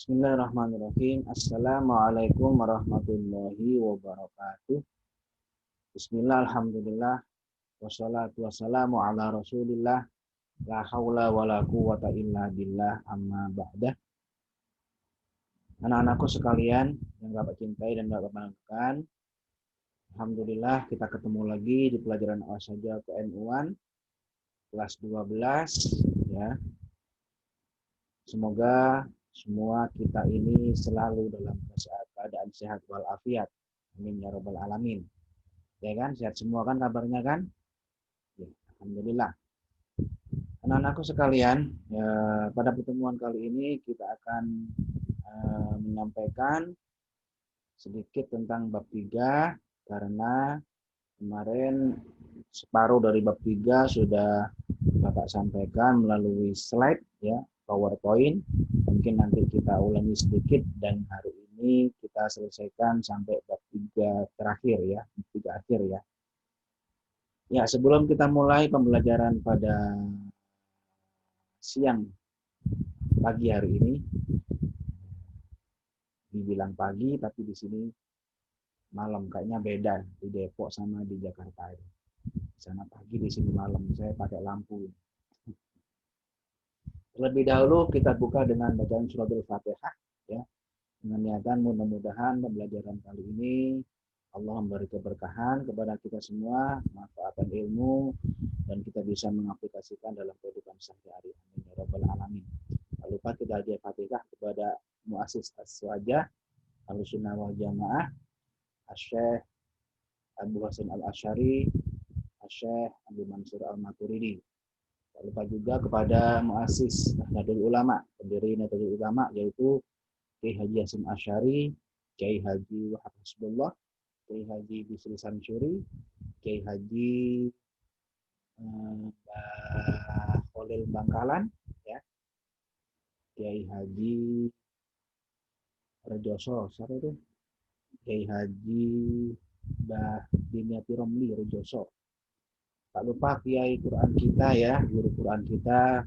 Bismillahirrahmanirrahim. Assalamualaikum warahmatullahi wabarakatuh. Bismillah, alhamdulillah, wassalatu wassalamu ala rasulillah, la hawla wa la quwata illa billah, amma ba'dah. Anak-anakku sekalian yang Bapak cintai dan Bapak banggakan, alhamdulillah kita ketemu lagi di pelajaran awas saja PNU-an kelas 12 ya. Semoga semua kita ini selalu dalam keadaan sehat walafiat. Amin ya rabbal alamin. Ya kan, sehat semua kan kabarnya kan? Ya, alhamdulillah. Anak-anakku sekalian, ya, pada pertemuan kali ini kita akan menyampaikan sedikit tentang bab 3 karena kemarin separuh dari bab 3 sudah Bapak sampaikan melalui slide ya, PowerPoint. Mungkin nanti kita ulangi sedikit dan hari ini kita selesaikan sampai bab 3 terakhir ya, 3 akhir ya. Ya, sebelum kita mulai pembelajaran pada siang pagi hari ini, dibilang pagi tapi di sini malam, kayaknya beda di Depok sama di Jakarta. Di sana pagi, di sini malam, saya pakai lampu. Terlebih dahulu kita buka dengan bacaan surat Al-Fatihah ya. Dengan niatan mudah-mudahan pembelajaran kali ini Allah memberi keberkahan kepada kita semua, manfaatkan ilmu dan kita bisa mengaplikasikan dalam kehidupan sehari-hari. Amin ya rabbal alamin. Tak lupa kita hadiah Fatihah kepada Muassis As-Suwajah Ahlussunnah wal Jamaah, Asy-Syaikh Abu Hasan Al-Asy'ari, Asy-Syaikh Abu Mansur Al-Maturidi. Tak lupa juga kepada Muassis Nahdlatul Ulama, pendiri Nahdlatul Ulama yaitu Kiai Haji Hasyim Asy'ari, Kiai Haji Wahab Hasbullah, Kiai Haji Bisri Samsuri, Kiai Haji Khalil Bangkalan, ya, Kiai Haji Rejoso, siapa itu? Kiai Haji Mbah Dimiati Romli Rejoso. Tak lupa Kiai Quran kita ya, guru Quran kita,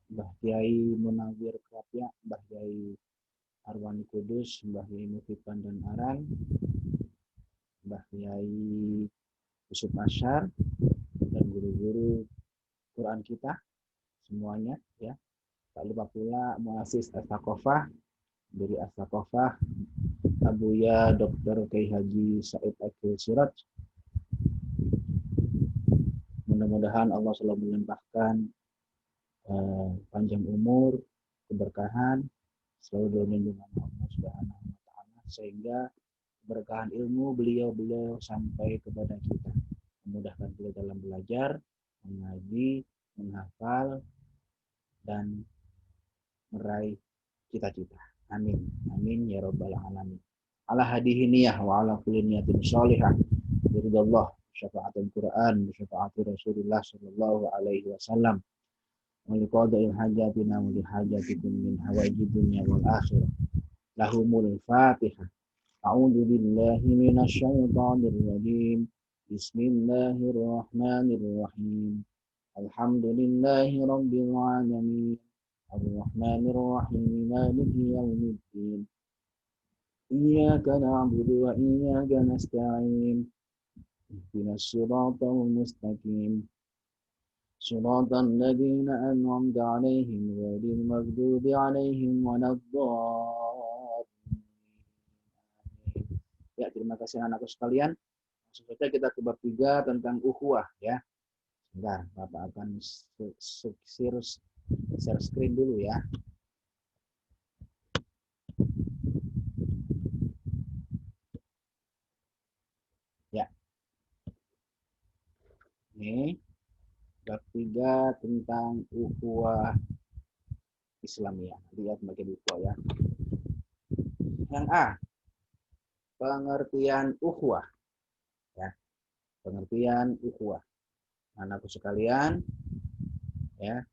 Mbah Kiai Munawir Krapya, Mbah Kiai Arwani Kudus, Mbah Kiai Mufidan dan Aran, Mbah Kiai Yusuf Asyar, dan guru-guru Quran kita semuanya ya. Tak lupa pula Muassis As-Saqafah, dari As-Saqafah Abuya Dr. Kiai Haji Said Akil Siraj. Mudah-mudahan Allah selalu melimpahkan panjang umur, keberkahan, selalu dalam lindungan Allah Subhanahu wa taala sehingga keberkahan ilmu beliau sampai kepada kita. Memudahkan kita dalam belajar, mengaji, menghafal dan meraih cita-cita. Amin. Amin ya rabbal alamin. Ala hadihi niyah wa ala kulli niyatin shalihah. Biridallah syafa'atul Quran, syafa'atul Rasulullah sallallahu alaihi wasallam. Wa liqada'il hajatina wa lihajatikum min hawaijid dunya wal akhirah. Lahumul Fatihah. A'udzu billahi minasy syaithanir rajim. Bismillahirrahmanirrahim. Alhamdulillahi rabbil alamin. Ar-Rahmanir-Rahim. Maliki yaumiddin. Iyyaka na'budu wa iyyaka nasta'in. Ihdinas siratal mustaqim. Siratal ladzina an'amta 'alaihim ghairil maghdubi 'alaihim waladdallin. Ya, terima kasih anak-anakku sekalian. Langsung saja kita ke bab 3 tentang ukhuwah ya. Sebentar, Bapak akan share screen dulu ya. Ya. Ini bab 3 tentang ukhuwah Islamiyah. Lihat bagian ukhuwah ya. Yang A, pengertian ukhuwah. Ya. Pengertian ukhuwah. Anakku sekalian, ya.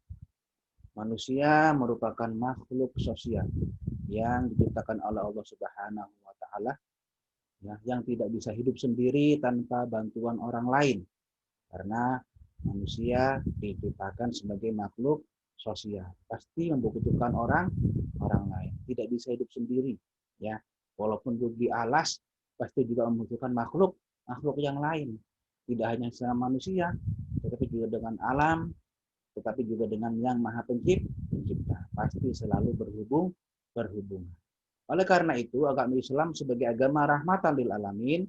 Manusia merupakan makhluk sosial yang diciptakan oleh Allah Subhanahu wa taala ya, yang tidak bisa hidup sendiri tanpa bantuan orang lain. Karena manusia diciptakan sebagai makhluk sosial. Pasti membutuhkan orang lain. Tidak bisa hidup sendiri, ya. Walaupun di alas, pasti juga membutuhkan makhluk yang lain. Tidak hanya sama manusia, tetapi juga dengan alam, tetapi juga dengan yang maha pencipta. Pasti selalu berhubungan. Oleh karena itu, agama Islam sebagai agama rahmatan lil alamin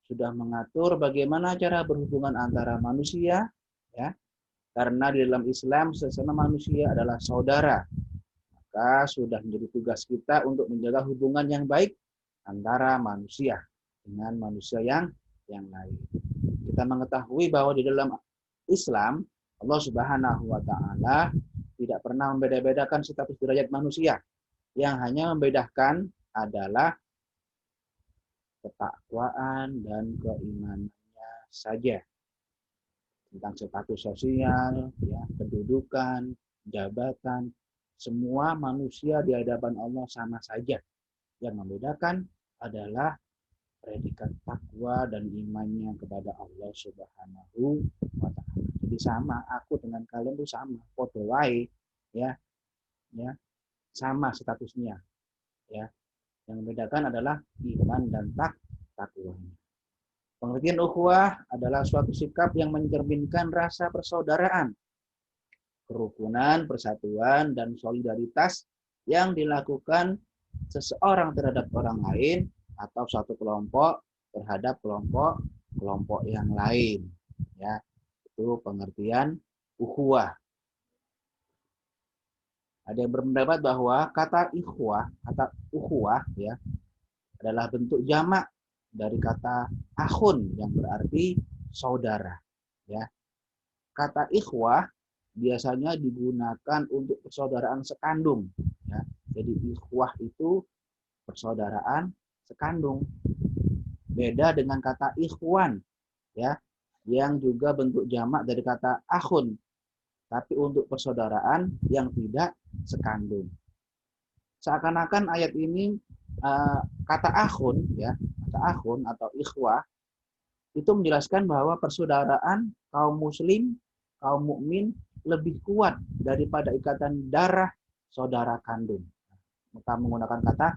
sudah mengatur bagaimana cara berhubungan antara manusia, ya. Karena di dalam Islam sesama manusia adalah saudara. Maka sudah menjadi tugas kita untuk menjaga hubungan yang baik antara manusia dengan manusia yang lain. Kita mengetahui bahwa di dalam Islam Allah Subhanahu wa taala tidak pernah membeda-bedakan status derajat manusia. Yang hanya membedakan adalah ketakwaan dan keimanannya saja. Tentang status sosial, ya, kedudukan, jabatan, semua manusia di hadapan Allah sama saja. Yang membedakan adalah predikat takwa dan imannya kepada Allah Subhanahu wa taala. Jadi sama, aku dengan kalian itu sama, podo wae, ya. Ya, sama statusnya, ya. Yang membedakan adalah iman dan takwanya. Pengertian ukhuwah adalah suatu sikap yang mencerminkan rasa persaudaraan, kerukunan, persatuan, dan solidaritas yang dilakukan seseorang terhadap orang lain atau satu kelompok terhadap kelompok yang lain. Ya, itu pengertian ukhuwah. Ada yang berpendapat bahwa kata ukhuwah, ya, adalah bentuk jamak dari kata akhun yang berarti saudara, ya. Kata ikhwah biasanya digunakan untuk persaudaraan sekandung, ya. Jadi ikhwah itu persaudaraan sekandung. Beda dengan kata ikhwan, ya, yang juga bentuk jamak dari kata akhun, tapi untuk persaudaraan yang tidak sekandung. Seakan-akan ayat ini kata akhun, ya, kata akhun atau ikhwah itu menjelaskan bahwa persaudaraan kaum muslim, kaum mukmin lebih kuat daripada ikatan darah saudara kandung. Maka menggunakan kata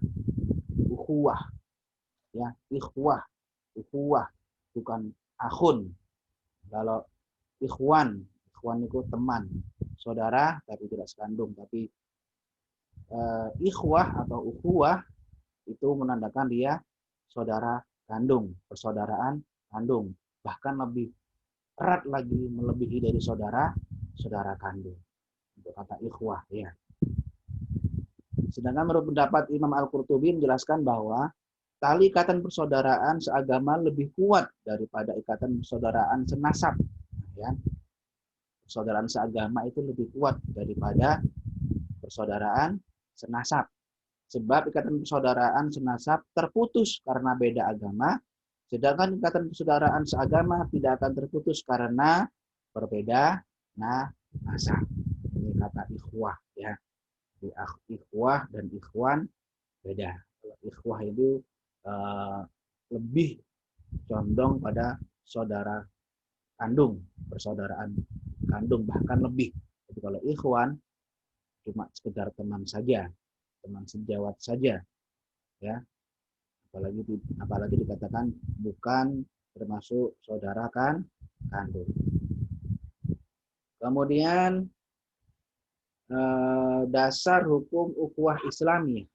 ukhuwah, ya, ikhwah, ukhuwah, bukan akhun. Kalau ikhwan itu teman, saudara tapi tidak sekandung. Tapi ikhwah atau ukhuwah itu menandakan dia saudara kandung, persaudaraan kandung. Bahkan lebih erat lagi, melebihi dari saudara kandung. Untuk kata ikhwah, ya. Sedangkan menurut pendapat Imam Al-Qurtubi menjelaskan bahwa tali ikatan persaudaraan seagama lebih kuat daripada ikatan persaudaraan senasab. Ya. Persaudaraan seagama itu lebih kuat daripada persaudaraan senasab. Sebab ikatan persaudaraan senasab terputus karena beda agama, sedangkan ikatan persaudaraan seagama tidak akan terputus karena berbeda nasab. Ini kata ikhwah, ya. Ikhwah dan ikhwan beda. Ikhwah itu lebih condong pada saudara kandung, persaudaraan kandung, bahkan lebih. Jadi kalau ikhwan cuma sekedar teman saja, teman sejawat saja, ya. Apalagi dikatakan bukan termasuk saudara kandung. Kemudian dasar hukum ukhuwah Islamiyah.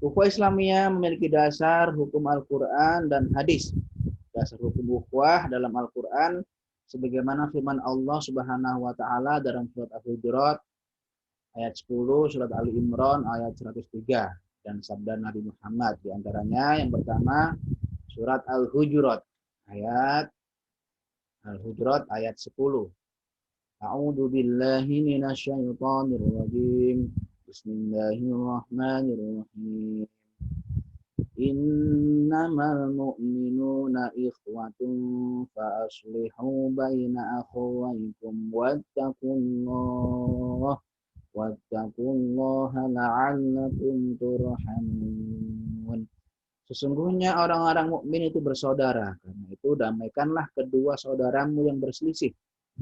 Ukhuwah Islamiyah memiliki dasar hukum Al-Quran dan hadis. Dasar hukum ukhuwah dalam Al-Quran sebagaimana firman Allah Subhanahu wa taala dalam surat Al-Hujurat ayat 10, surat Ali Imran ayat 103, dan sabda Nabi Muhammad di antaranya yang pertama surat Al-Hujurat ayat 10. A'udzu billahi minasyaitonir rajim. Bismillahirrahmanirrahim. Innamal mu'minuna ikhwatun fa aslihu baina akhawaykum wattaqullaha la'allakum turhamun. Sesungguhnya orang-orang mukmin itu bersaudara. Karena itu damaikanlah kedua saudaramu yang berselisih.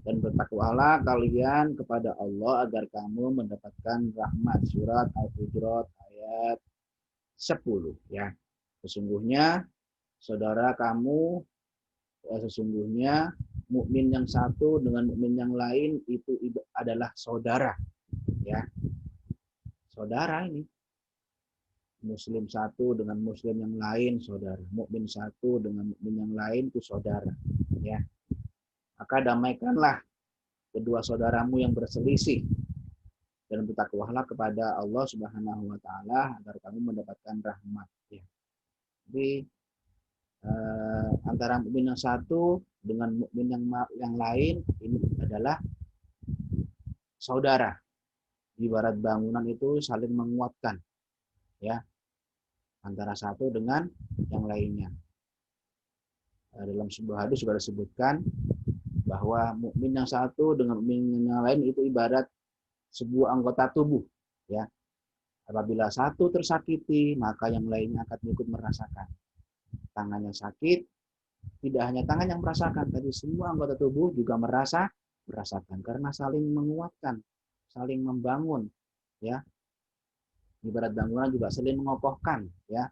Dan bertakwalah kalian kepada Allah agar kamu mendapatkan rahmat. Surat Al-Hujurat ayat 10 ya. Sesungguhnya saudara kamu, sesungguhnya mukmin yang satu dengan mukmin yang lain itu adalah saudara ya. Saudara ini. Muslim satu dengan muslim yang lain saudara. Mukmin satu dengan mukmin yang lain itu saudara ya. Maka damaikanlah kedua saudaramu yang berselisih dan bertakwalah kepada Allah Subhanahu wa taala agar kamu mendapatkan rahmat ya. Jadi antara mukmin yang satu dengan mukmin yang lain ini adalah saudara. Ibarat bangunan itu saling menguatkan ya, antara satu dengan yang lainnya. Dalam sebuah hadis juga disebutkan bahwa mukmin yang satu dengan mukmin yang lain itu ibarat sebuah anggota tubuh ya. Apabila satu tersakiti, maka yang lainnya akan ikut merasakan. Tangannya sakit, tidak hanya tangan yang merasakan, tapi semua anggota tubuh juga merasakan karena saling menguatkan, saling membangun ya. Ibarat bangunan juga saling mengokohkan ya,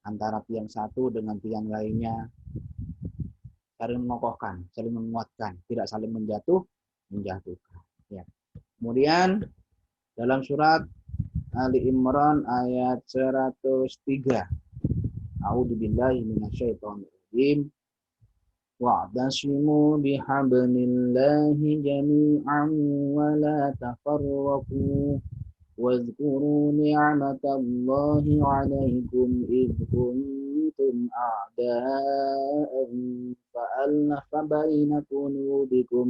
antara tiang satu dengan tiang lainnya, saling mengokohkan, saling menguatkan, tidak saling menjatuhkan ya. Kemudian dalam surat Ali Imran ayat 103, A'udzubillahi minasyaitonirrajim. Wa'tasimu bihablillahi jami'an wa la tafarraqu واذكروا نعمة الله عليكم إذ كنتم أعداء فألف بين قلوبكم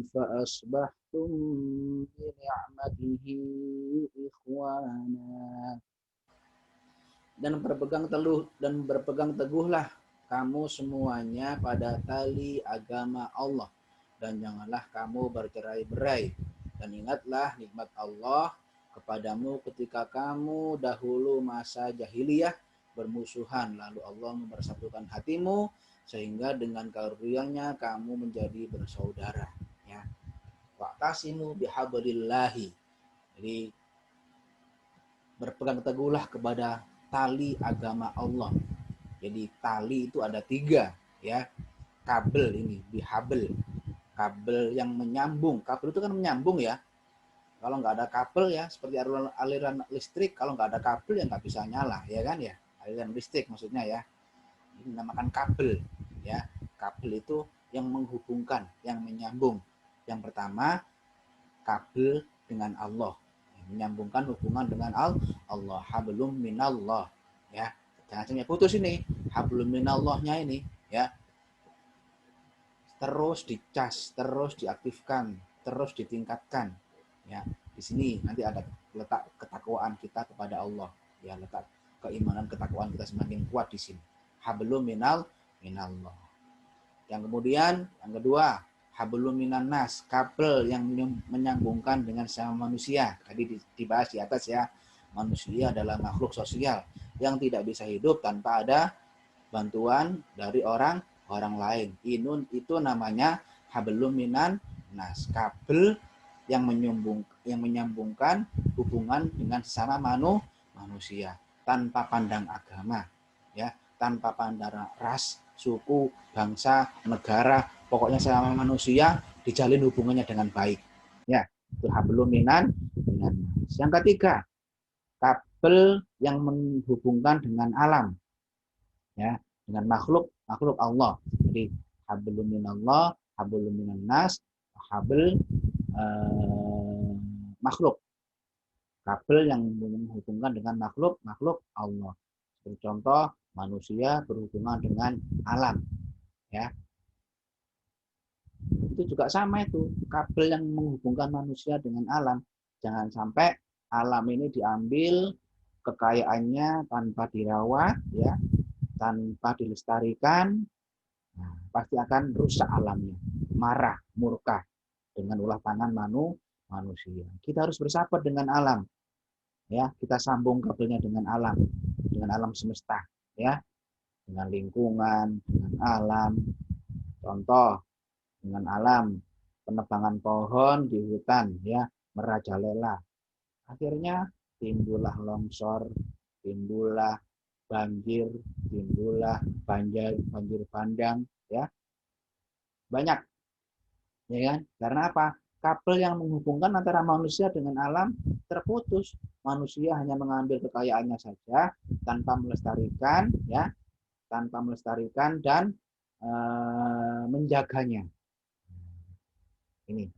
فأصبحتم بنعمته إخوانا. Dan berpegang teguhlah kamu semuanya pada tali agama Allah, dan janganlah kamu bercerai-berai. Dan ingatlah nikmat Allah kepadamu ketika kamu dahulu masa jahiliyah bermusuhan, lalu Allah mempersatukan hatimu sehingga dengan karunia-Nya kamu menjadi bersaudara ya. Wa'tasimu bihablillahi. Jadi berpegang teguhlah kepada tali agama Allah. Jadi tali itu ada 3 ya. Kabel ini bihabl, kabel yang menyambung. Kabel itu kan menyambung ya. Kalau nggak ada kabel ya, seperti aliran listrik, kalau nggak ada kabel ya nggak bisa nyala ya kan ya. Aliran listrik maksudnya ya. Ini dinamakan kabel ya. Kabel itu yang menghubungkan, yang menyambung. Yang pertama kabel dengan Allah, menyambungkan hubungan dengan Allah. Hablum minallah ya. Jangan sampai putus ini. Hablum minallahnya ini ya. Terus dicas, terus diaktifkan, terus ditingkatkan ya. Di sini nanti ada letak ketakwaan kita kepada Allah ya, letak keimanan ketakwaan kita semakin kuat di sini. Hablum minallah. Yang kemudian yang kedua, hablum minan nas, kabel yang menyambungkan dengan sama manusia. Tadi dibahas di atas ya. Manusia adalah makhluk sosial yang tidak bisa hidup tanpa ada bantuan dari orang lain. Itu namanya hablum minan nas, kabel yang menyambungkan hubungan dengan sesama manusia tanpa pandang agama ya, tanpa pandang ras, suku, bangsa, negara, pokoknya sesama manusia dijalin hubungannya dengan baik ya. Itu hablum minan nas. Yang ketiga, kabel yang menghubungkan dengan alam ya, dengan makhluk Allah. Jadi hablum minallah, hablum minan nas, habl makhluk. Kabel yang menghubungkan dengan makhluk Allah. Seperti contoh manusia berhubungan dengan alam ya. Itu juga sama itu, kabel yang menghubungkan manusia dengan alam. Jangan sampai alam ini diambil kekayaannya tanpa dirawat ya, tanpa dilestarikan, nah, pasti akan rusak alamnya, marah, murka dengan ulah tangan manusia. Kita harus bersahabat dengan alam ya, kita sambung kabelnya dengan alam semesta ya. dengan lingkungan, dengan alam. Contoh dengan alam, penebangan pohon di hutan ya merajalela. Akhirnya timbullah longsor, timbullah banjir, timbullah banjir bandang ya. Banyak ya kan? Karena apa? Kabel yang menghubungkan antara manusia dengan alam terputus. Manusia hanya mengambil kekayaannya saja tanpa melestarikan ya, tanpa melestarikan dan menjaganya. Ini.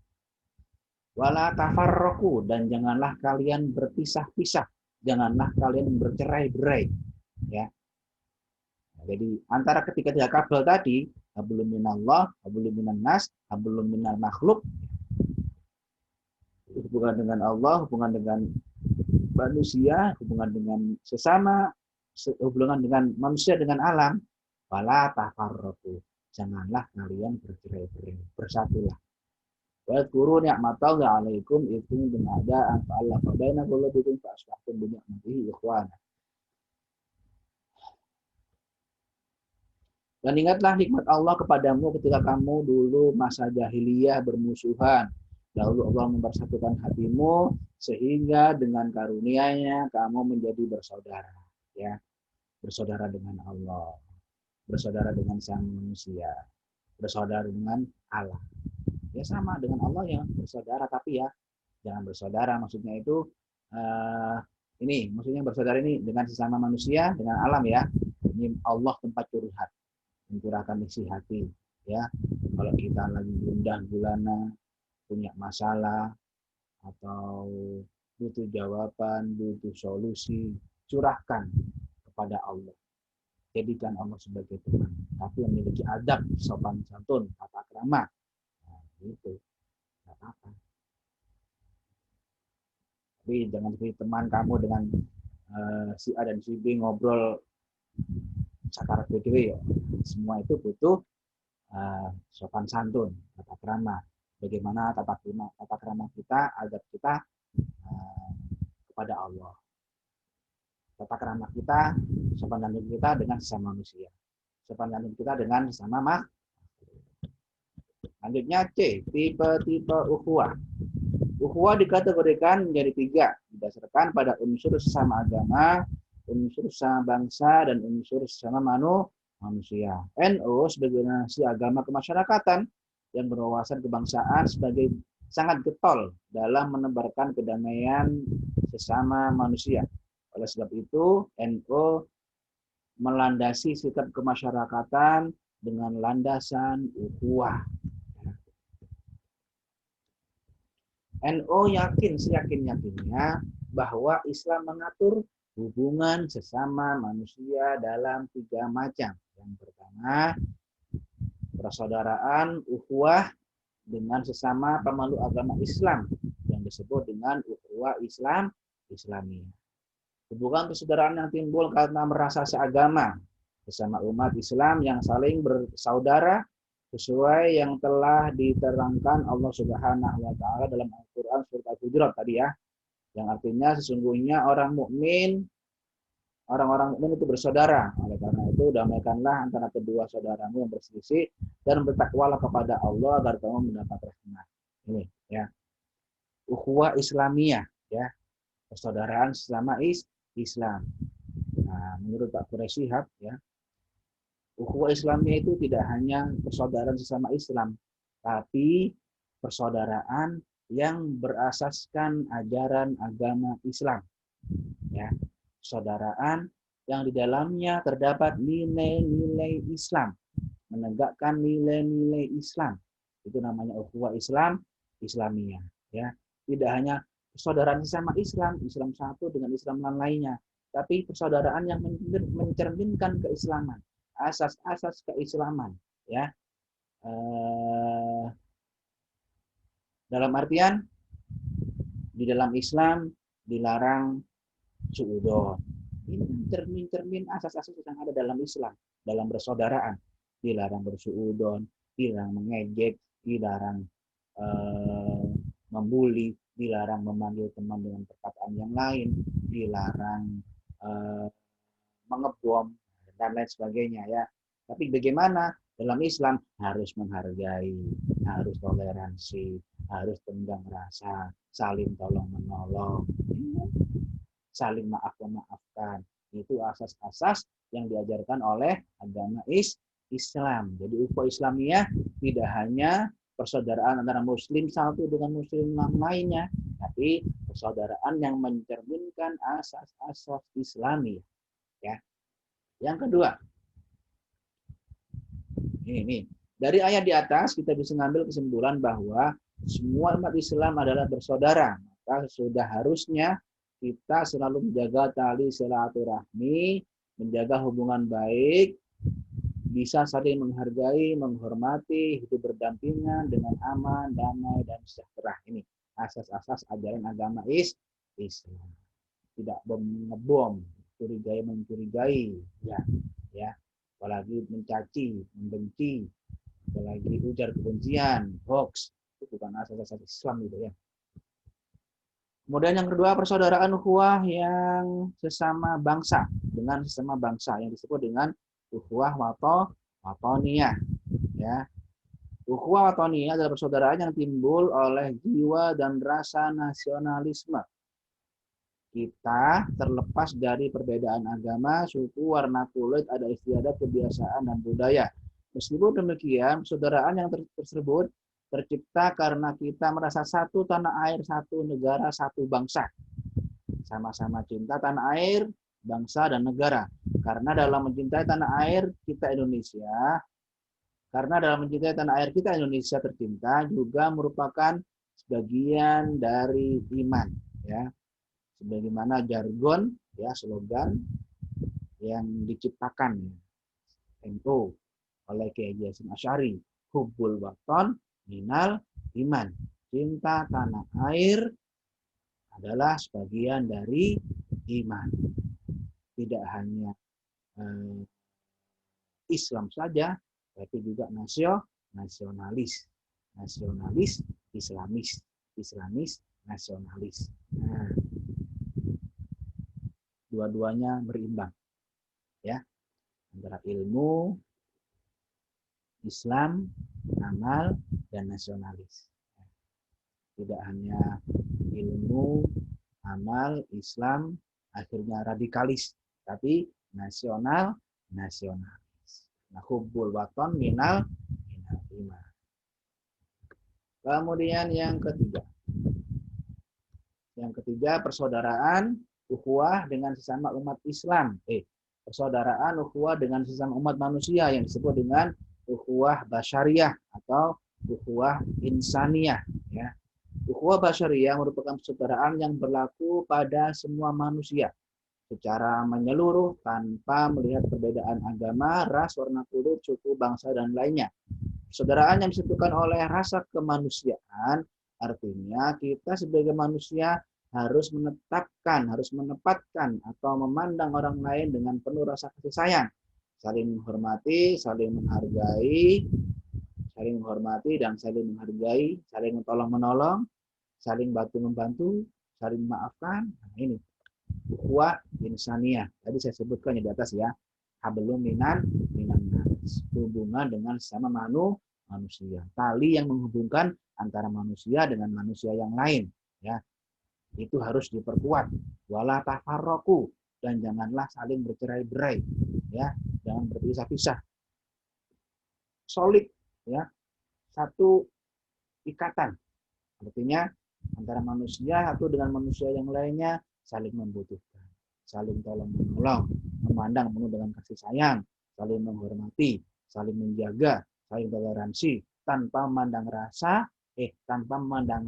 Wala tafarroku, dan janganlah kalian berpisah-pisah, janganlah kalian bercerai-berai ya. Jadi antara ketiga kabel tadi, hablum minallah, hablum minan nas, hablum minal makhluk, hubungan dengan Allah, hubungan dengan manusia, hubungan dengan sesama, hubungan dengan manusia dengan alam, wala tafarroku, janganlah kalian bercerai-berai, bersatulah. Wadhkuru ni'matallahi 'alaikum idh kuntum a'da'an fa'alafa baina qulubikum fa asbahtum bi ni'matihi ikhwana. Dan ingatlah nikmat Allah kepadamu ketika kamu dulu masa jahiliyah bermusuhan. Lalu Allah mempersatukan hatimu sehingga dengan karunia-Nya kamu menjadi bersaudara, ya. Bersaudara dengan Allah, bersaudara dengan sang manusia, bersaudara dengan Allah. Ya sama dengan Allah yang bersaudara, tapi ya jangan bersaudara maksudnya itu ini maksudnya bersaudara ini dengan sesama manusia, dengan alam ya. Ini Allah tempat curhat, mencurahkan isi hati ya. Kalau kita lagi gundah gulana, punya masalah atau butuh jawaban, butuh solusi, curahkan kepada Allah. Jadikan Allah sebagai teman, tapi memiliki adab, sopan santun, tata krama. Nah, itu nggak apa-apa. Tapi jangan seperti teman kamu dengan si A dan si B ngobrol sakarat BDW ya. Semua itu butuh sopan santun, tata krama. Bagaimana tata krama kita, adab kita kepada Allah. Tata krama kita, sopan santun kita dengan sesama manusia. Sopan santun kita dengan sesama makhluk. Lanjutnya C, tipe-tipe ukhuwah. Ukhuwah dikategorikan menjadi 3 berdasarkan pada unsur sesama agama, unsur sesama bangsa, dan unsur sesama manusia. NU sebagai nasi agama kemasyarakatan yang berwawasan kebangsaan sebagai sangat getol dalam menebarkan kedamaian sesama manusia. Oleh sebab itu, NU melandasi sikap kemasyarakatan dengan landasan ukhuwah. NU yakin seyakin-yakinnya bahwa Islam mengatur hubungan sesama manusia dalam 3 macam. Yang pertama, persaudaraan ukhuwah dengan sesama pemeluk agama Islam yang disebut dengan ukhuwah Islamiyah. Hubungan persaudaraan yang timbul karena merasa seagama bersama umat Islam yang saling bersaudara sesuai yang telah diterangkan Allah Subhanahu wa taala dalam Al-Qur'an surat Al-Hujurat tadi ya. Yang artinya sesungguhnya orang-orang mukmin itu bersaudara. Oleh karena itu damaikanlah antara kedua saudaramu yang berselisih dan bertakwalah kepada Allah agar kamu mendapat rahmat. Ini ya. Ukhuwah Islamiyah ya. Persaudaraan sesama Islam. Nah, menurut Pak Quraisy Shihab ya, ukhuwah Islamiyah itu tidak hanya persaudaraan sesama Islam, tapi persaudaraan yang berasaskan ajaran agama Islam. Ya, persaudaraan yang di dalamnya terdapat nilai-nilai Islam, menegakkan nilai-nilai Islam. Itu namanya ukhuwah Islamiyah. Ya, tidak hanya persaudaraan sesama Islam, Islam satu dengan Islam lainnya, tapi persaudaraan yang mencerminkan keislaman. Asas-asas keislaman ya dalam artian di dalam Islam dilarang suudon. Ini cermin asas-asas yang ada dalam Islam, dalam bersaudaraan. Dilarang bersuudon, dilarang mengejek, dilarang membuli, dilarang memanggil teman dengan perkataan yang lain, dilarang mengebom. dan lain sebagainya ya. Tapi bagaimana dalam Islam harus menghargai, harus toleransi, harus tenggang rasa, saling tolong menolong, saling maaf memaafkan. Itu asas-asas yang diajarkan oleh agama Islam. Jadi ukhuwah Islamiyah tidak hanya persaudaraan antara muslim satu dengan muslim lainnya, tapi persaudaraan yang mencerminkan asas-asas Islami. Ya. Yang kedua, ini dari ayat di atas kita bisa mengambil kesimpulan bahwa semua umat Islam adalah bersaudara. Maka sudah harusnya kita selalu menjaga tali silaturahmi, menjaga hubungan baik, bisa saling menghargai, menghormati, hidup berdampingan dengan aman, damai, dan sejahtera. Ini asas-asas ajaran agama Islam. Tidak ngebom, mencurigai, ya, apalagi mencaci, membenci, apalagi ujar kebencian, hoax, itu bukan asas-asas Islam gitu ya. Kemudian yang kedua, persaudaraan ukhuwah yang sesama bangsa, dengan sesama bangsa yang disebut dengan ukhuwah watoniyah. Ya. Ukhuwah watoniyah adalah persaudaraan yang timbul oleh jiwa dan rasa nasionalisme. Kita terlepas dari perbedaan agama, suku, warna kulit, ada istiadat, kebiasaan, dan budaya. Meskipun demikian, persaudaraan yang tersebut tercipta karena kita merasa satu tanah air, satu negara, satu bangsa. Sama-sama cinta tanah air, bangsa, dan negara. Karena dalam mencintai tanah air kita Indonesia, tercinta juga merupakan sebagian dari iman. Ya, sebagaimana jargon, ya, slogan yang diciptakan NU oleh Kiai Hasyim Asy'ari, hubbul waton minal iman. Cinta tanah air adalah sebagian dari iman. Tidak hanya Islam saja, tapi juga nasionalis, Islamis, nasionalis. Nah, dua-duanya berimbang, ya, antara ilmu, Islam, amal, dan nasionalis. Tidak hanya ilmu, amal, Islam, akhirnya radikalis, tapi nasionalis. Nah, hubbul waton minal iman. Kemudian yang ketiga, persaudaraan ukhuwah dengan sesama umat Islam. Persaudaraan ukhuwah dengan sesama umat manusia yang disebut dengan ukhuwah basyariyah atau ukhuwah insaniyah. Ya. Ukhuwah basyariyah merupakan persaudaraan yang berlaku pada semua manusia secara menyeluruh tanpa melihat perbedaan agama, ras, warna kulit, suku, bangsa, dan lainnya. Persaudaraan yang disebutkan oleh rasa kemanusiaan, artinya kita sebagai manusia harus menempatkan atau memandang orang lain dengan penuh rasa kasih sayang, saling menghormati, saling menghargai, dan saling menghargai, saling tolong-menolong, saling bantu-membantu, saling memaafkan. Nah, ini ukhuwah insaniyah. Tadi saya sebutkan di atas ya. Hablum minan nas. Hubungan dengan sama manusia. Tali yang menghubungkan antara manusia dengan manusia yang lain. Ya, itu harus diperkuat. Wala tafarraqu, dan janganlah saling bercerai-berai. Ya, jangan berpisah-pisah. Solid, ya, satu ikatan. Artinya antara manusia satu dengan manusia yang lainnya saling membutuhkan, saling tolong-menolong, memandang penuh dengan kasih sayang, saling menghormati, saling menjaga, saling toleransi, tanpa memandang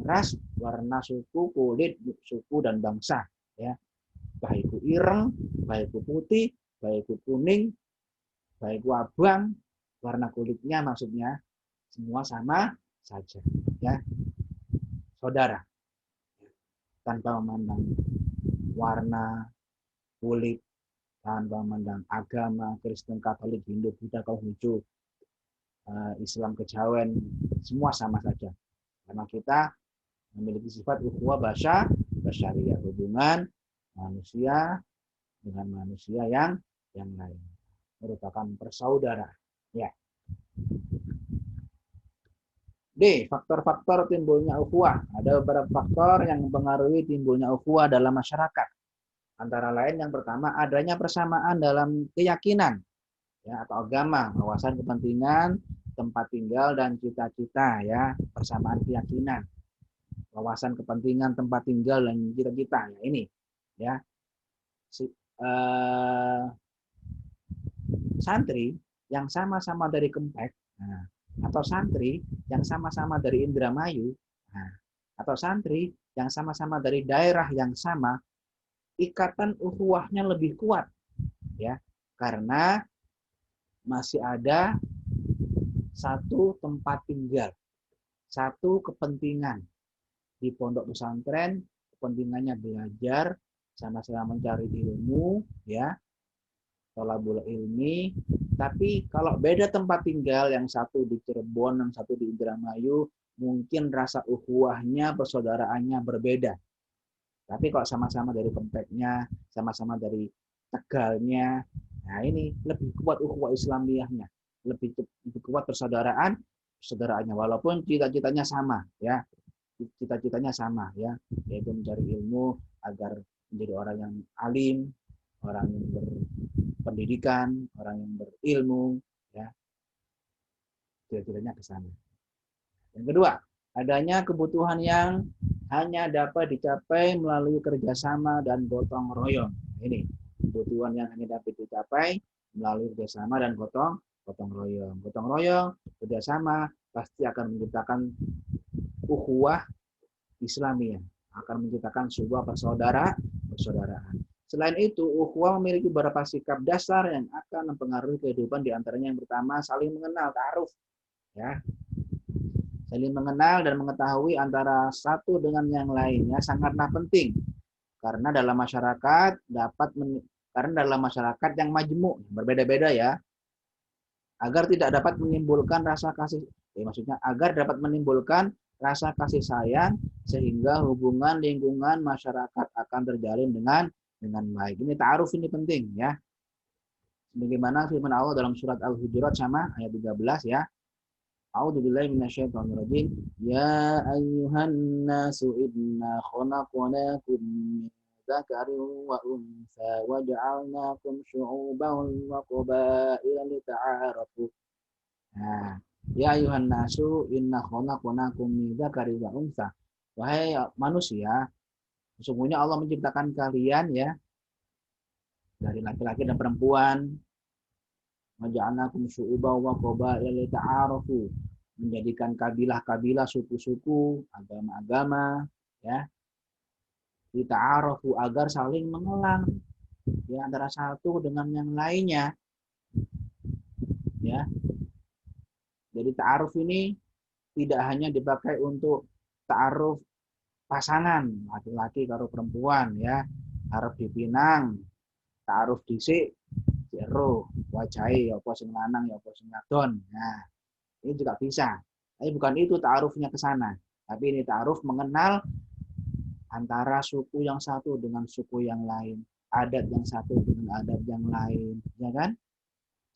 ras, warna suku, kulit, suku, dan bangsa. Ya, baik itu ireng, baik itu putih, baik itu kuning, baik itu abang, warna kulitnya maksudnya semua sama saja. Ya, saudara, tanpa memandang warna kulit, tanpa memandang agama, Kristen, Katolik, Hindu, Buddha, Konghucu, Islam, Kejawen, semua sama saja. Karena kita memiliki sifat ukhuwah basyariyah, hubungan manusia dengan manusia yang lain. merupakan bersaudara. Ya. D. Faktor-faktor timbulnya ukhuwah. Ada beberapa faktor yang mempengaruhi timbulnya ukhuwah dalam masyarakat. Antara lain yang pertama adanya persamaan dalam keyakinan ya atau agama, wawasan kepentingan, tempat tinggal dan cita-cita ya, persamaan keyakinan, wawasan kepentingan, tempat tinggal dan cita-cita ya ini ya. Santri yang sama-sama dari Kempek, nah, atau santri yang sama-sama dari Indramayu, nah, atau santri yang sama-sama dari daerah yang sama, ikatan ukhuwahnya lebih kuat ya, karena masih ada satu tempat tinggal, satu kepentingan. Di pondok pesantren kepentingannya belajar, sama-sama mencari ilmu ya, thalabul ilmi. Tapi kalau beda tempat tinggal, yang satu di Cirebon, yang satu di Indramayu, mungkin rasa ukhuwahnya, persaudaraannya berbeda. Tapi kalau sama-sama dari Kempeknya, sama-sama dari Tegalnya, nah ini lebih kuat ukhuwah Islamiyahnya, lebih kuat persaudaraannya, walaupun cita-citanya sama ya, cita-citanya sama ya, yaitu mencari ilmu agar menjadi orang yang alim, orang yang berpendidikan, orang yang berilmu ya, cita-citanya ke sana. Yang kedua, adanya kebutuhan yang hanya dapat dicapai melalui kerjasama dan gotong royong. Ini kebutuhan yang hanya dapat dicapai melalui kerjasama dan gotong royong. Gotong royong, kerjasama pasti akan menciptakan ukhuwah Islamiyah, akan menciptakan sebuah persaudaraan. Selain itu, ukhuwah memiliki beberapa sikap dasar yang akan mempengaruhi kehidupan, di antaranya yang pertama saling mengenal, ta'aruf ya. Saling mengenal dan mengetahui antara satu dengan yang lainnya sangatlah penting, karena dalam masyarakat yang majmuk, berbeda-beda ya, agar tidak dapat menimbulkan rasa kasih, maksudnya agar dapat menimbulkan rasa kasih sayang sehingga hubungan lingkungan masyarakat akan terjalin dengan baik. Ini ta'aruf ini penting ya. Sebagaimana firman Allah dalam surat Al-Hujurat sama ayat 13 ya. A'udzubillahi minasyaitonirrajim. Ya ayyuhan nasu inna khalaqnakum min dzakarin wa untha wa ja'alnakum syu'uban wa qabaila lita'arafu. Nah, ya ayyuhan nasu inna khalaqnakum min dzakarin wa untha. Wahai manusia, sesungguhnya Allah menciptakan kalian ya dari laki-laki dan perempuan. Maja'alnakum syu'uban wa qabaila lita'arafu, menjadikan kabilah-kabilah, suku-suku, agama-agama ya, lita'arafu, agar saling mengenal ya antara satu dengan yang lainnya ya. Jadi ta'aruf ini tidak hanya dipakai untuk ta'aruf pasangan laki-laki karo perempuan ya, arep dipinang ta'aruf dhisik jero wajahe ya apa sing lanang ya apa sing wadon. Nah, ini juga bisa. Tapi bukan itu ta'arufnya ke sana. Tapi ini ta'aruf mengenal antara suku yang satu dengan suku yang lain, adat yang satu dengan adat yang lain, ya kan?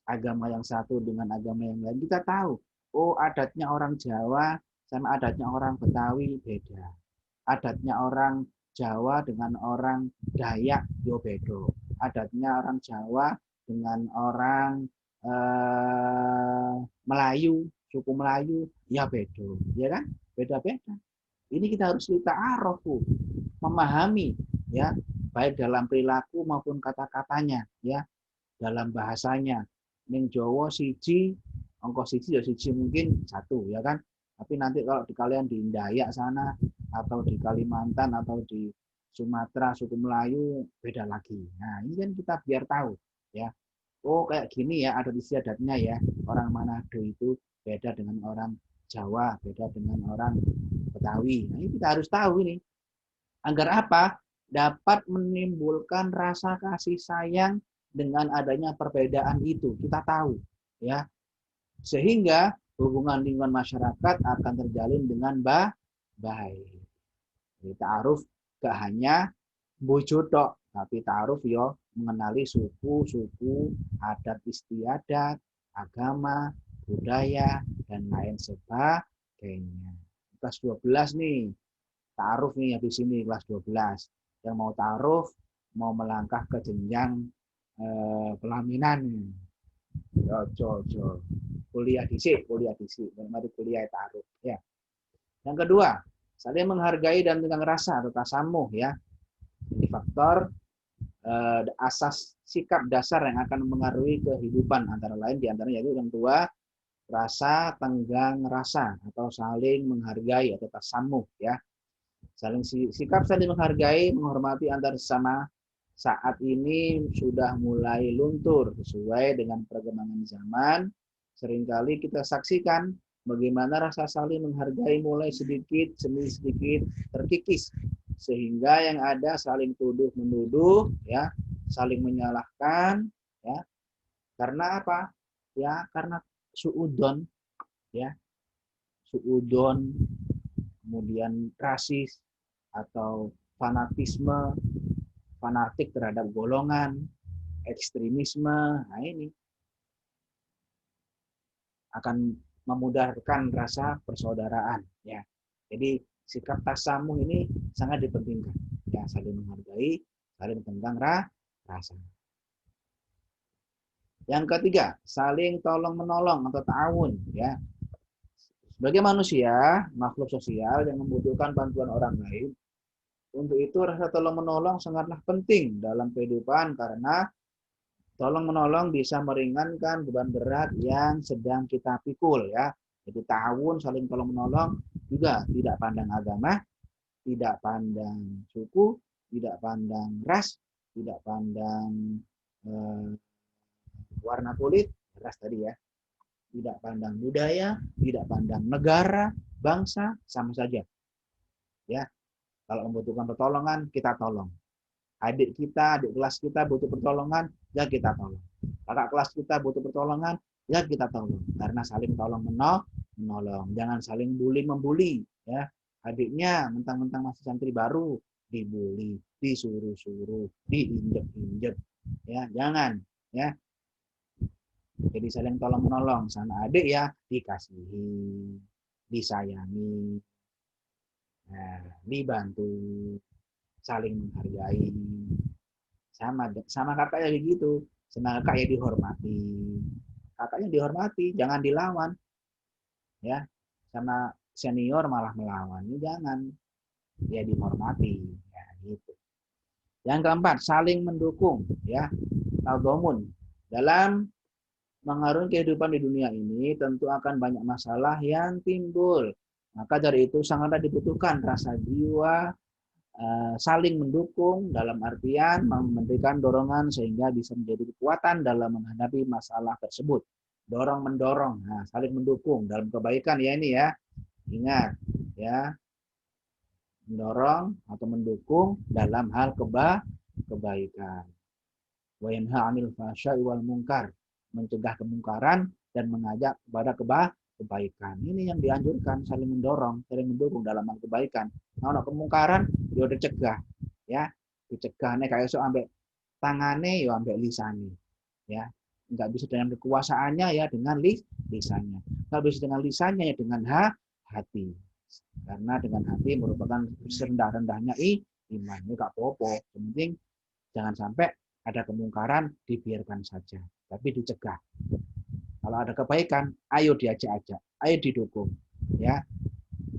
Agama yang satu dengan agama yang lain. Kita tahu, oh adatnya orang Jawa sama adatnya orang Betawi beda. Adatnya orang Jawa dengan orang Dayak yo beda. Adatnya orang Jawa dengan orang Melayu, suku Melayu, ya beda, ya kan? Beda-beda. Ini kita harus ta'arufu, memahami, ya, baik dalam perilaku maupun kata-katanya, ya, dalam bahasanya. Ning Jawa siji, ongko siji ya siji mungkin satu, ya kan? Tapi nanti kalau di kalian di Dayak sana, atau di Kalimantan, atau di Sumatera, suku Melayu, beda lagi. Nah, ini kan kita biar tahu, ya. Oh kayak gini ya adat istiadatnya ya, orang Manado itu beda dengan orang Jawa, beda dengan orang Betawi. Nah ini kita harus tahu ini. Agar apa? Dapat menimbulkan rasa kasih sayang dengan adanya perbedaan itu. Kita tahu ya. Sehingga hubungan lingkungan masyarakat akan terjalin dengan baik. Ta'aruf gak hanya bojo tok, Tapi ta'aruf yo mengenali suku-suku, adat istiadat, agama, budaya, dan lain sebagainya. Kelas 12 nih, ta'aruf nih habis ini kelas 12. Yang mau ta'aruf, mau melangkah ke jenjang pelaminan. Yo. Kuliah dhisik, mari kuliah ta'aruf ya. Yang kedua, saling menghargai dan tentang rasa atau tasamuh ya. Ini faktor asas sikap dasar yang akan mempengaruhi kehidupan antara lain diantaranya yaitu yang kedua rasa tenggang rasa atau saling menghargai atau tasamuh ya. Sikap saling menghargai, menghormati antar sesama saat ini sudah mulai luntur sesuai dengan perkembangan zaman. Seringkali kita saksikan bagaimana rasa saling menghargai mulai sedikit demi sedikit terkikis sehingga yang ada saling tuduh-menuduh ya, saling menyalahkan ya. Karena apa? Ya, karena suudon ya. Suudon, kemudian rasis atau fanatik terhadap golongan, ekstremisme. Nah, ini akan memudahkan rasa persaudaraan ya. Jadi sikap tasamuh ini sangat dipentingkan ya, saling menghargai, saling tenggang rasa. Yang ketiga, saling tolong menolong atau ta'awun ya. Sebagai manusia, makhluk sosial yang membutuhkan bantuan orang lain, untuk itu rasa tolong menolong sangatlah penting dalam kehidupan karena tolong menolong bisa meringankan beban berat yang sedang kita pikul ya. Jadi ta'awun, saling tolong menolong juga tidak pandang agama, tidak pandang suku, tidak pandang ras, tidak pandang warna kulit, ras tadi ya. Tidak pandang budaya, tidak pandang negara, bangsa, sama saja. Ya. Kalau membutuhkan pertolongan, kita tolong. Adik kelas kita butuh pertolongan, ya kita tolong. Kakak kelas kita butuh pertolongan, ya kita tolong. Karena saling tolong menolong. Jangan saling bully-membuli. Ya. Adiknya mentang-mentang masih santri baru, dibully, disuruh-suruh, diinjek-injek. Ya, jangan. Ya. Jadi saling tolong-menolong. Sama adik ya, dikasihi, disayangi, dibantu, saling menghargai. Sama kakak ya gitu. Sama kakak ya dihormati. Kakaknya dihormati, jangan dilawan. Ya, sama senior malah melawan. Ini jangan. Ya dihormati. Ya, gitu. Yang keempat, saling mendukung. Ya, tadhamun. Dalam mengarungi kehidupan di dunia ini, tentu akan banyak masalah yang timbul. Maka dari itu sangatlah dibutuhkan rasa jiwa saling mendukung dalam artian memberikan dorongan sehingga bisa menjadi kekuatan dalam menghadapi masalah tersebut. Dorong-mendorong, nah, saling mendukung dalam kebaikan ya ini ya. Ingat ya, mendorong atau mendukung dalam hal kebaikan. Wa yanha 'anil fahsya'i wal munkar, mencegah kemungkaran dan mengajak kepada kebaikan. Ini yang dianjurkan, saling mendorong, saling mendukung dalam hal kebaikan. Nah, kemungkaran ya dicegah, ya, dicegah. Nek kayak so ambek tangane ya ambek lisane, ya. Enggak bisa dengan kekuasaannya ya dengan lisannya. Enggak bisa dengan lisannya ya dengan hati. Karena dengan hati merupakan serendah-rendahnya iman. Ini enggak apa-apa. Yang penting jangan sampai ada kemungkaran dibiarkan saja, tapi dicegah. Kalau ada kebaikan, ayo diajak-ajak, ayo didukung. Ya,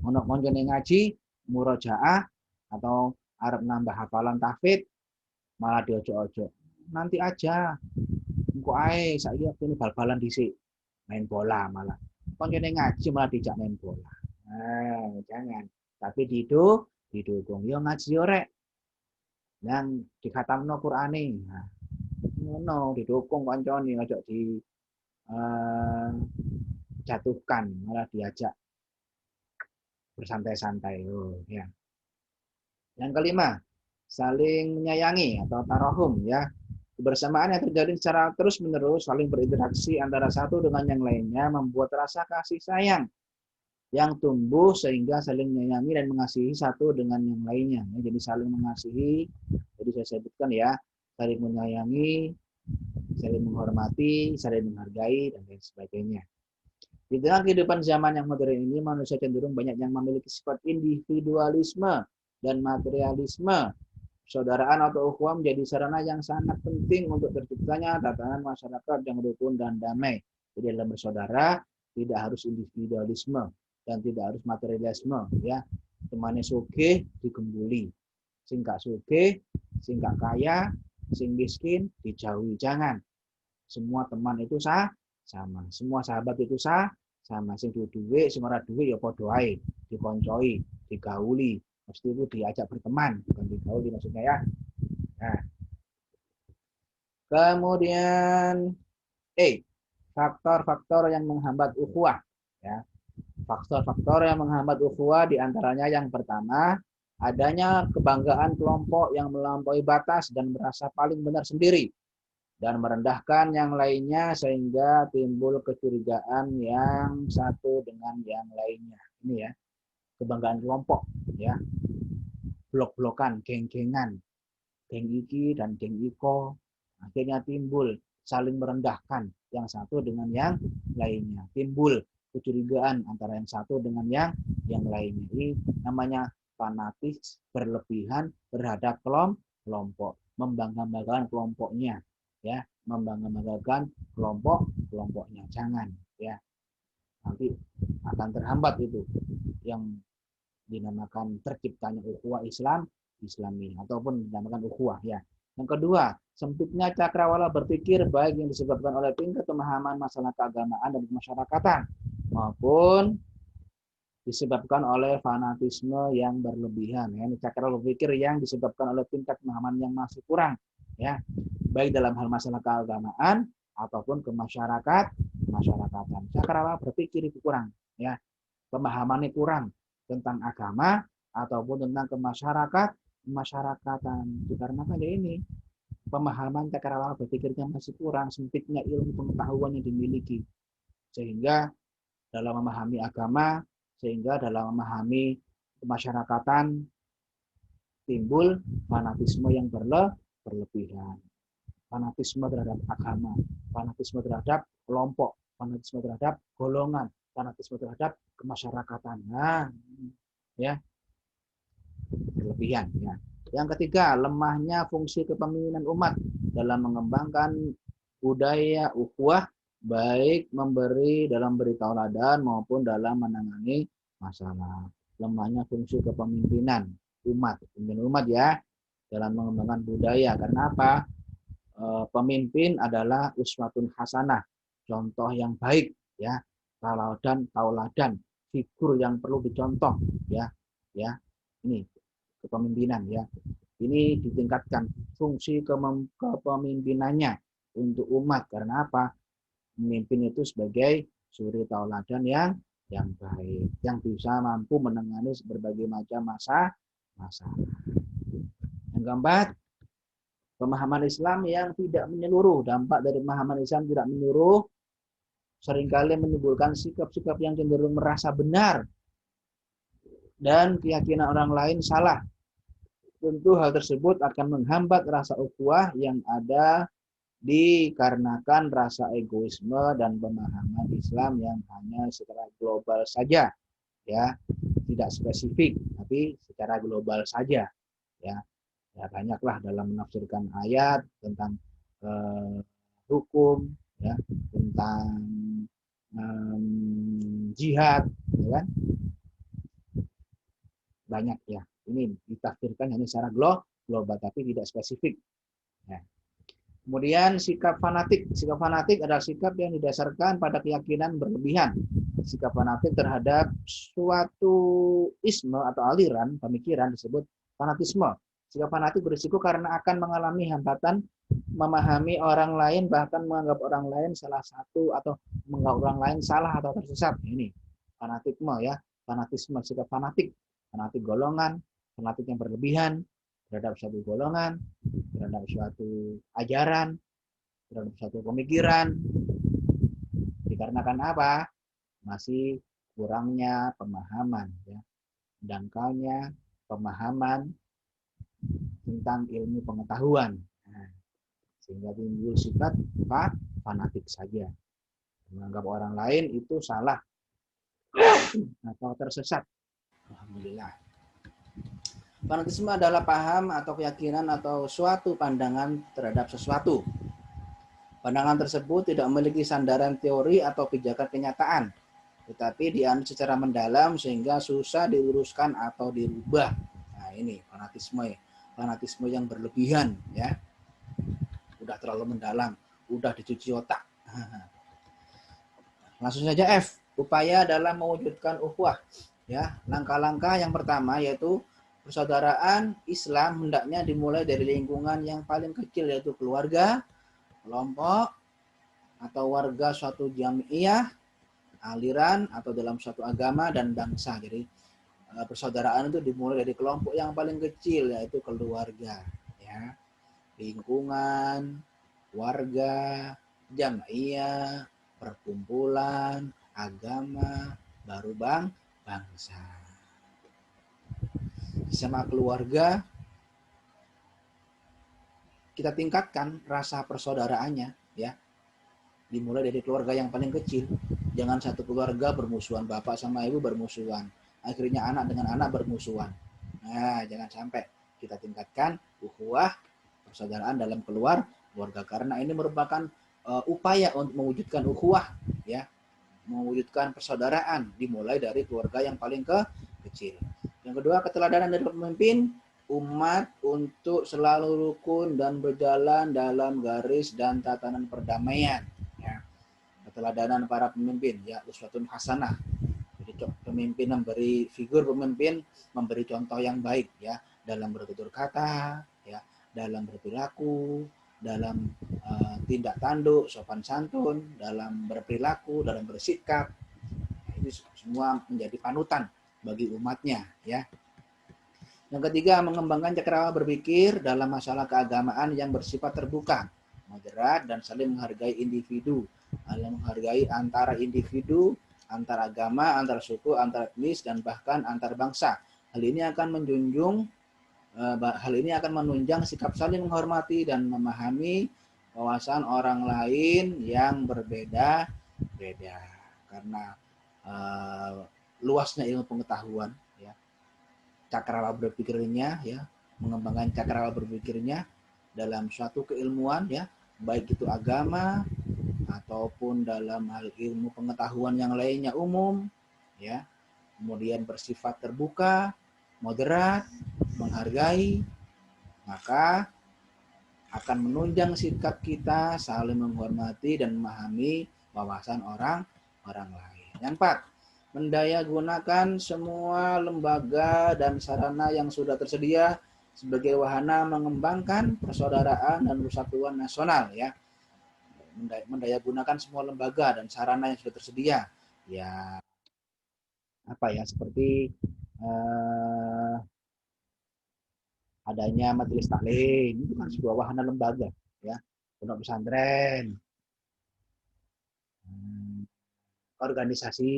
ono koncone ngaji, murojaah atau arep nambah hafalan tahfidz, malah diojo-ojo. Nanti aja, engko ae saiki ini bal-balan dhisik, main bola malah. Koncone ngaji malah dijak main bola. Nah, jangan. Tapi didukung. Yo ngaji yo rek. Yang dikhatamno Qur'ane. Nah, ngono didukung koncone ojo di jatuhkan, malah diajak bersantai-santai. Oh, ya. Yang kelima, saling menyayangi atau tarahum ya. Kebersamaan yang terjadi secara terus-menerus saling berinteraksi antara satu dengan yang lainnya membuat rasa kasih sayang yang tumbuh sehingga saling menyayangi dan mengasihi satu dengan yang lainnya. Jadi saling mengasihi, jadi saya sebutkan ya, saling menyayangi, saling menghormati, saling menghargai, dan lain sebagainya. Di tengah kehidupan zaman yang modern ini, manusia cenderung banyak yang memiliki sifat individualisme dan materialisme. Persaudaraan atau ukhuwah menjadi sarana yang sangat penting untuk terciptanya tatanan masyarakat yang rukun dan damai. Jadi dalam bersaudara tidak harus individualisme dan tidak harus materialisme, ya. Temane sugih digembuli, sing gak sugih, sing gak kaya, sing miskin dijauhi. Jangan. Semua teman itu sama. Semua sahabat itu sama. Sing duwe, sing ora duwe ya padha ae, dikoncoi, digauli. Mesti itu diajak berteman, bukan digauli maksudnya ya. Nah, kemudian faktor-faktor yang menghambat ukhuwah, ya. Faktor-faktor yang menghambat ukhuwah diantaranya yang pertama, adanya kebanggaan kelompok yang melampaui batas dan merasa paling benar sendiri dan merendahkan yang lainnya sehingga timbul kecurigaan yang satu dengan yang lainnya. Ini ya, kebanggaan kelompok, ya. Blok-blokan, geng-gengan, geng iki dan geng iko, akhirnya timbul saling merendahkan yang satu dengan yang lainnya, timbul kecurigaan antara yang satu dengan yang lainnya. Ini namanya fanatis berlebihan terhadap kelompok, membangga-banggakan kelompoknya, ya, membangga-banggakan kelompoknya. Jangan, ya, nanti akan terhambat itu yang dinamakan terciptanya ukhuwah Islami ataupun dinamakan ukhuwah, ya. Yang kedua, sempitnya cakrawala berpikir baik yang disebabkan oleh tingkat pemahaman masalah keagamaan dan kemasyarakatan maupun disebabkan oleh fanatisme yang berlebihan. Ya, ini cakrawala berpikir yang disebabkan oleh tingkat pemahaman yang masih kurang, ya, baik dalam hal masalah keagamaan ataupun kemasyarakatan. Cakrawala berpikir itu kurang, ya, pemahamannya kurang tentang agama ataupun tentang kemasyarakatan. Dikarenakan ya ini pemahaman cakrawala berpikirnya masih kurang, sempitnya ilmu pengetahuan yang dimiliki, sehingga dalam memahami agama, sehingga dalam memahami kemasyarakatan timbul fanatisme yang berlebihan. Fanatisme terhadap agama, fanatisme terhadap kelompok, fanatisme terhadap golongan, fanatisme terhadap kemasyarakatan. Nah, ya, berlebihan, ya. Yang ketiga, lemahnya fungsi kepemimpinan umat dalam mengembangkan budaya ukhuwah, baik memberi dalam beri tauladan maupun dalam menangani masalah. Lemahnya fungsi kepemimpinan pemimpin umat, ya, dalam mengembangkan budaya. Karena apa? Pemimpin adalah uswatun hasanah, contoh yang baik, ya, tauladan, figur yang perlu dicontoh, ya, ini kepemimpinan, ya. Ini ditingkatkan fungsi kepemimpinannya untuk umat. Karena apa? Pemimpin itu sebagai suri tauladan yang baik, yang bisa mampu menangani berbagai macam masalah. Yang keempat, pemahaman Islam yang tidak menyeluruh. Dampak dari pemahaman Islam tidak menyeluruh seringkali menimbulkan sikap-sikap yang cenderung merasa benar dan keyakinan orang lain salah. Tentu hal tersebut akan menghambat rasa ukhuwah yang ada dikarenakan rasa egoisme dan pemahaman Islam yang hanya secara global saja, ya, tidak spesifik, tapi secara global saja, ya. Ya, banyaklah dalam menafsirkan ayat tentang hukum, ya, tentang jihad, ya kan? Banyak, ya. Ini ditafsirkan hanya secara global tapi tidak spesifik. Ya. Kemudian sikap fanatik. Sikap fanatik adalah sikap yang didasarkan pada keyakinan berlebihan. Sikap fanatik terhadap suatu isme atau aliran pemikiran disebut fanatisme. Sikap fanatik berisiko karena akan mengalami hambatan memahami orang lain, bahkan menganggap orang lain salah satu atau menganggap orang lain salah atau tersesat. Ini fanatisme, ya, fanatisme, sikap fanatik golongan, fanatik yang berlebihan terhadap suatu golongan, terhadap suatu ajaran, terhadap suatu pemikiran. Dikarenakan apa? Masih kurangnya pemahaman, ya, dangkalnya pemahaman tentang ilmu pengetahuan. Nah, sehingga timbul sifat fanatik saja, menganggap orang lain itu salah atau tersesat. Alhamdulillah. Fanatisme adalah paham atau keyakinan atau suatu pandangan terhadap sesuatu. Pandangan tersebut tidak memiliki sandaran teori atau pijakan kenyataan, tetapi dianut secara mendalam sehingga susah diluruskan atau dirubah. Nah, ini fanatisme, fanatisme yang berlebihan, ya. Udah terlalu mendalam, udah dicuci otak. Langsung saja F, upaya dalam mewujudkan ukhuwah. Ya, langkah-langkah yang pertama yaitu persaudaraan Islam hendaknya dimulai dari lingkungan yang paling kecil, yaitu keluarga, kelompok, atau warga suatu jamiah, aliran, atau dalam suatu agama dan bangsa. Jadi persaudaraan itu dimulai dari kelompok yang paling kecil, yaitu keluarga, ya, lingkungan, warga, jamiah, perkumpulan, agama, baru bangsa. Sama keluarga kita tingkatkan rasa persaudaraannya, ya. Dimulai dari keluarga yang paling kecil. Jangan satu keluarga bermusuhan, bapak sama ibu bermusuhan, akhirnya anak dengan anak bermusuhan. Nah, jangan sampai. Kita tingkatkan ukhuwah, persaudaraan dalam keluarga, karena ini merupakan upaya untuk mewujudkan ukhuwah, ya, mewujudkan persaudaraan dimulai dari keluarga yang paling kecil. Yang kedua, keteladanan dari pemimpin umat untuk selalu rukun dan berjalan dalam garis dan tatanan perdamaian, ya. Keteladanan para pemimpin, ya, uswatun hasanah. Jadi pemimpin memberi, figur pemimpin memberi contoh yang baik, ya, dalam bertutur kata, ya, dalam berperilaku, dalam tindak tanduk, sopan santun, dalam berperilaku, dalam bersikap. Itu semua menjadi panutan bagi umatnya, ya. Yang ketiga, mengembangkan cakrawala berpikir dalam masalah keagamaan yang bersifat terbuka, moderat, dan saling menghargai individu, saling menghargai antara individu, antar agama, antar suku, antar etnis, dan bahkan antar bangsa. Hal ini akan menunjang sikap saling menghormati dan memahami wawasan orang lain yang berbeda-beda. Karena luasnya ilmu pengetahuan, ya, cakrawala berpikirnya, ya, mengembangkan cakrawala berpikirnya dalam suatu keilmuan, ya, baik itu agama ataupun dalam hal ilmu pengetahuan yang lainnya umum, ya. Kemudian bersifat terbuka, moderat, menghargai, maka akan menunjang sikap kita saling menghormati dan memahami wawasan orang lain. Yang keempat, mendaya gunakan semua lembaga dan sarana yang sudah tersedia sebagai wahana mengembangkan persaudaraan dan persatuan nasional, ya. Mendaya gunakan semua lembaga dan sarana yang sudah tersedia, ya, apa ya, seperti adanya majelis taklim, itu kan sebuah wahana lembaga, ya, pondok pesantren, organisasi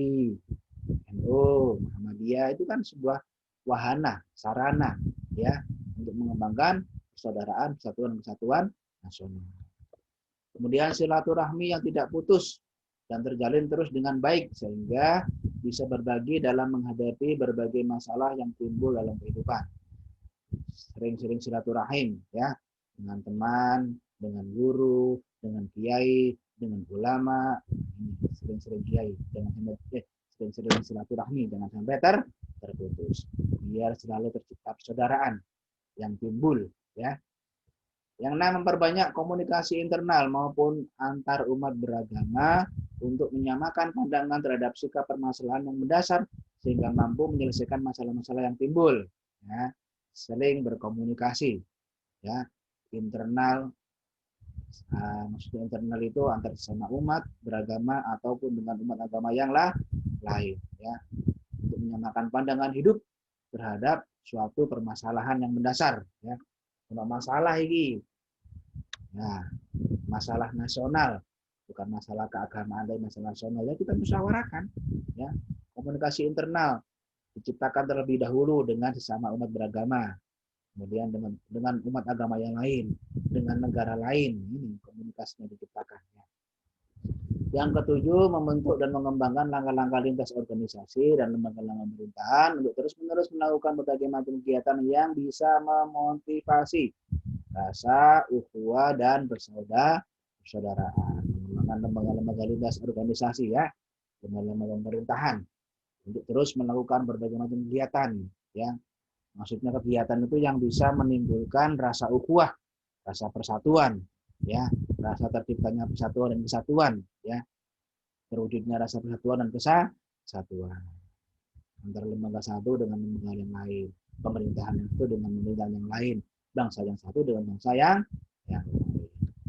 NU, Muhammadiyah, itu kan sebuah wahana, sarana, ya, untuk mengembangkan persaudaraan, kesatuan nasional. Kemudian silaturahmi yang tidak putus dan terjalin terus dengan baik sehingga bisa berbagi dalam menghadapi berbagai masalah yang timbul dalam kehidupan. Sering-sering silaturahim, ya, dengan teman, dengan guru, dengan kiai, dengan ulama. Sering-sering kiai, sering-sering silaturahmi, jangan sampai terputus. Biar selalu tercipta persaudaraan yang timbul, ya. Yang enam, memperbanyak komunikasi internal maupun antar umat beragama untuk menyamakan pandangan terhadap sikap permasalahan yang mendasar sehingga mampu menyelesaikan masalah-masalah yang timbul, ya. Sering berkomunikasi, ya, internal, maksudnya internal itu antar sesama umat beragama ataupun dengan umat agama yang lain, ya, untuk menyamakan pandangan hidup terhadap suatu permasalahan yang mendasar, ya. Kalau masalah ini, nah, masalah nasional, bukan masalah keagamaan dan masalah nasional, ya kita musyawarahkan, ya. Komunikasi internal diciptakan terlebih dahulu dengan sesama umat beragama, kemudian dengan umat agama yang lain, dengan negara lain, ini komunikasinya diciptakan. Ya. Yang ketujuh, membentuk dan mengembangkan langkah-langkah lintas organisasi dan lembaga-lembaga pemerintahan untuk terus-menerus melakukan berbagai macam kegiatan yang bisa memotivasi rasa ukhuwah dan persaudaraan. Mengembangkan lembaga-lembaga lintas organisasi, ya, lembaga-lembaga pemerintahan untuk terus melakukan berbagai macam kegiatan, ya. Maksudnya kegiatan itu yang bisa menimbulkan rasa ukhuwah, rasa persatuan, ya, rasa terciptanya persatuan dan kesatuan, ya, terwujudnya rasa persatuan dan kesatuan antara lembaga satu dengan lembaga yang lain, pemerintahan yang satu dengan pemerintahan yang lain, bangsa yang satu dengan bangsa yang lain.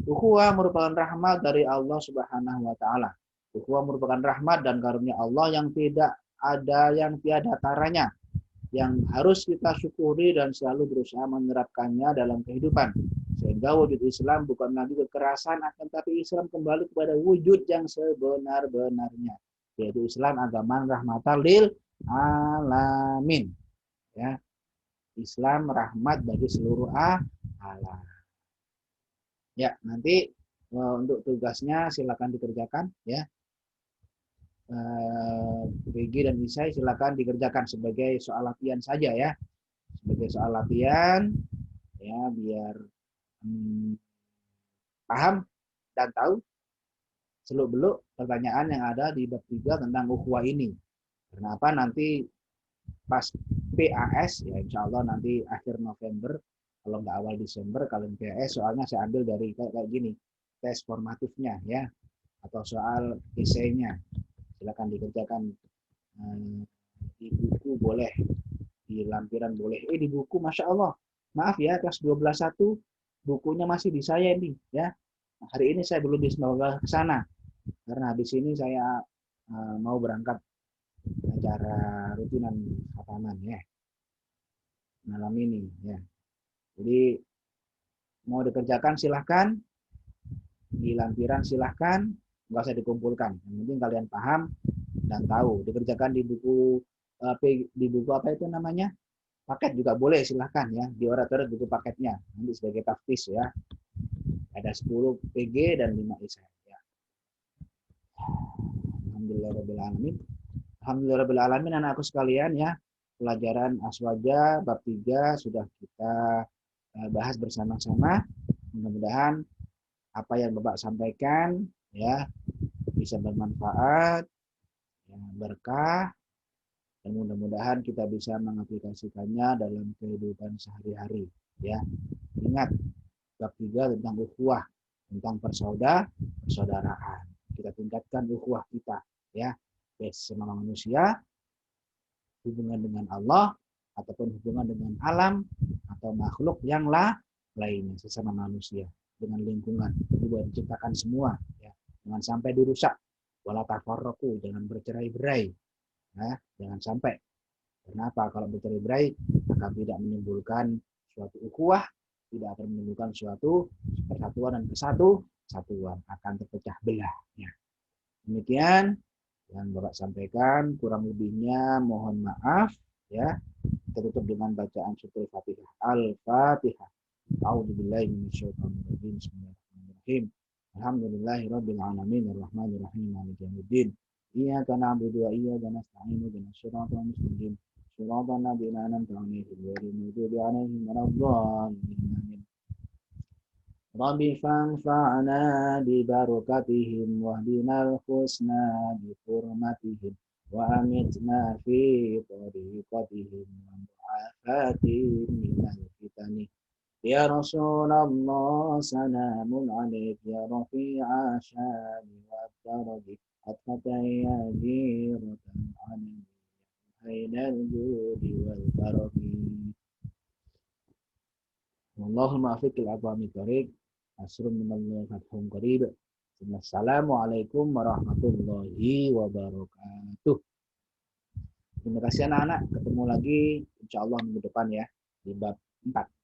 Ukhuwah merupakan rahmat dari Allah Subhanahu wa taala. Ukhuwah merupakan rahmat dan karunia Allah yang tidak ada yang tiada taranya, yang harus kita syukuri dan selalu berusaha menerapkannya dalam kehidupan. Sehingga wujud Islam bukan lagi kekerasan, akan tapi Islam kembali kepada wujud yang sebenar-benarnya, yaitu Islam agama rahmatan lil alamin. Ya, Islam rahmat bagi seluruh alam. Ya, nanti untuk tugasnya silakan dikerjakan, ya. Regi dan Isai silakan dikerjakan sebagai soal latihan saja, ya, sebagai soal latihan, ya, biar paham dan tahu seluk-beluk pertanyaan yang ada di bab 3 tentang ukhuwah ini. Kenapa nanti pas PAS, ya insya Allah nanti akhir November, kalau nggak awal Desember, kalau PAS soalnya saya ambil dari kayak gini, tes formatifnya, ya, atau soal esainya. Silakan dikerjakan di buku boleh, di lampiran boleh. Di buku Masya Allah, maaf ya, kelas 12.1 bukunya masih di saya ini, ya. Hari ini saya belum bisa ke sana karena habis ini saya mau berangkat acara rutinan khataman, ya, malam ini, ya. Jadi mau dikerjakan silahkan, di lampiran silahkan, nggak usah dikumpulkan. Yang penting kalian paham dan tahu. Dikerjakan di buku apa itu namanya, paket juga boleh, silahkan, ya, dioret-oret buku paketnya nanti sebagai taktis, ya. Ada 10 PG dan 5 esai, ya. Alhamdulillahirrahmanirrahim. Alhamdulillahirrahmanirrahim, anak-anakku sekalian, ya. Pelajaran Aswaja bab 3 sudah kita bahas bersama-sama. Mudah-mudahan apa yang Bapak sampaikan, ya, bisa bermanfaat, ya, berkah, dan mudah-mudahan kita bisa mengaplikasikannya dalam kehidupan sehari-hari, ya. Ingat bab 3 tentang ukhuwah, tentang persaudaraan. Kita tingkatkan ukhuwah kita, ya, baik sama manusia, hubungan dengan Allah, ataupun hubungan dengan alam atau makhluk yang lainnya sesama manusia, dengan lingkungan juga diciptakan semua, ya. Jangan sampai dirusak. Wala tafarraqu, jangan bercerai-berai, ya, jangan sampai. Kenapa? Kalau bercerai-berai akan tidak menimbulkan suatu ukhuwah, tidak akan menimbulkan suatu persatuan dan kesatuan, akan terpecah belah, ya. Demikian yang Bapak sampaikan, kurang lebihnya mohon maaf, ya. Kita tutup dengan bacaan surah Al-Fatihah. Al-Fatihah. A'udzubillahi minasyaitonir rajim. Bismillahirrahmanirrahim. Alhamdulillahirabbil alamin arrahmanir rahim maliki yaumiddin. Iyyaka na'budu wa iyyaka nasta'in ihdinas siratal mustaqim. Shiratal ladzina an'amta 'alaihim ghairil maghdubi 'alaihim waladdallin. Rabbi fanfa'na bi barakatihim wahdinal husna bi hurmatihim wa amitna fi tariqatihim wa mu'afatihim minal fitani. Ya Rasulullah salamun alaik ya rafi'a syani wa daraji atfataya jiratan alim hainal judi wal baraki. Allahumma afiqil aqwami tariq asrum minallahi fathum qarib. Assalamualaikum warahmatullahi wabarakatuh. Terima kasih anak-anak. Ketemu lagi insyaallah minggu depan, ya, di bab 4.